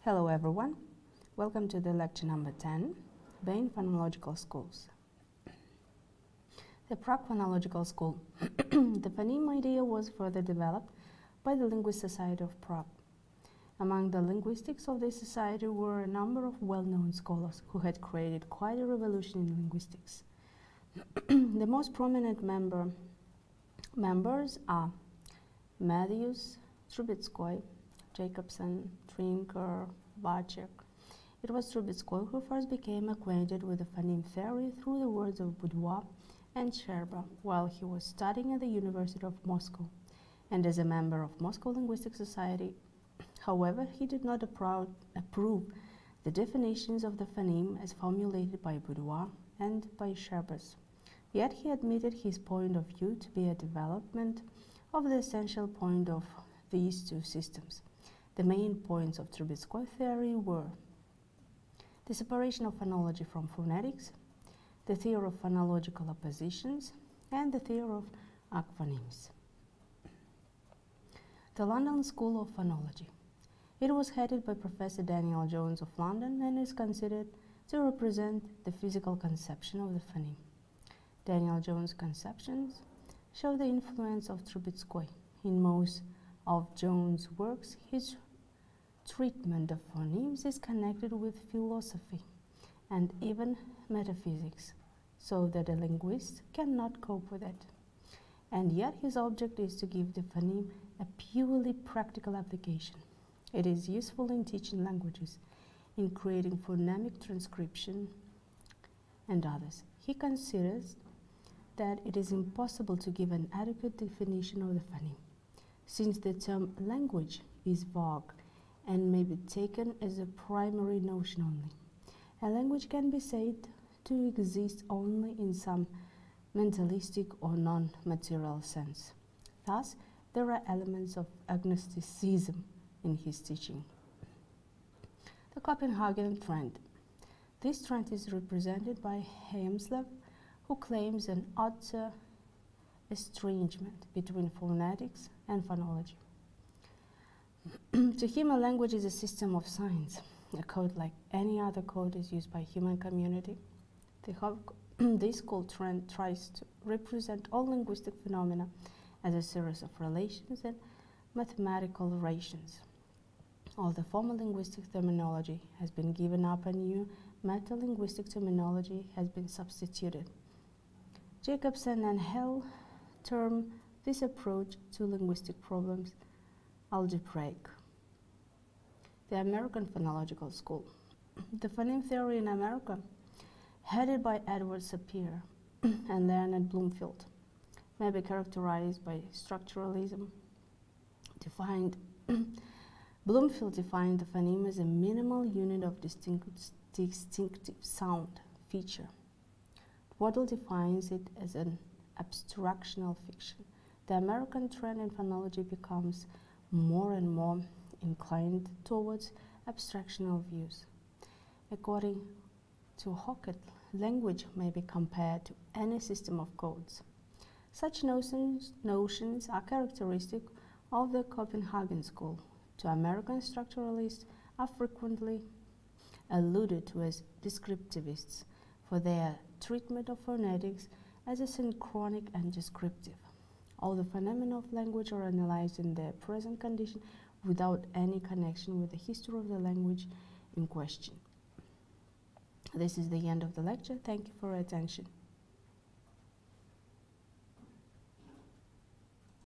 Hello everyone, welcome to the lecture number 10, Bain Phonological Schools. The Prague Phonological School. The phoneme idea was further developed by the Linguist Society of Prague. Among the linguistics of this society were a number of well-known scholars who had created quite a revolution in linguistics. The most prominent members are Matthews, Trubetskoy, Jacobson, Trinker, Vacek. It was Trubetskoy who first became acquainted with the phoneme theory through the words of Boudoir and Scherba while he was studying at the University of Moscow and as a member of Moscow Linguistic Society. However, he did not approve the definitions of the phoneme as formulated by Boudoir and by Scherbas. Yet he admitted his point of view to be a development of the essential point of these two systems. The main points of Trubetskoy theory were the separation of phonology from phonetics, the theory of phonological oppositions, and the theory of arc-phonemes. The London School of Phonology. It was headed by Professor Daniel Jones of London and is considered to represent the physical conception of the phoneme. Daniel Jones' conceptions show the influence of Trubetskoy. In most of Jones' works, his treatment of phonemes is connected with philosophy and even metaphysics, so that a linguist cannot cope with it. And yet his object is to give the phoneme a purely practical application. It is useful in teaching languages, in creating phonemic transcription and others. He considers that it is impossible to give an adequate definition of the phoneme, since the term language is vague and may be taken as a primary notion only. A language can be said to exist only in some mentalistic or non-material sense. Thus, there are elements of agnosticism in his teaching. The Copenhagen trend. This trend is represented by Hjelmslev, who claims an utter estrangement between phonetics and phonology. To him, a language is a system of signs. A code, like any other code, is used by human community. This school trend tries to represent all linguistic phenomena as a series of relations and mathematical relations. All the former linguistic terminology has been given up and new metalinguistic terminology has been substituted. Jacobson and Hell term this approach to linguistic problems algebraic. The American Phonological School. The phoneme theory in America, headed by Edward Sapir and Leonard Bloomfield, may be characterized by structuralism. Bloomfield defined the phoneme as a minimal unit of distinctive sound feature. Waddell defines it as an abstractional fiction. The American trend in phonology becomes more and more inclined towards abstractional views. According to Hockett, language may be compared to any system of codes. Such notions are characteristic of the Copenhagen School. To American structuralists are frequently alluded to as descriptivists for their treatment of phonetics as asynchronic and descriptive. All the phenomena of language are analyzed in their present condition without any connection with the history of the language in question. This is the end of the lecture. Thank you for your attention.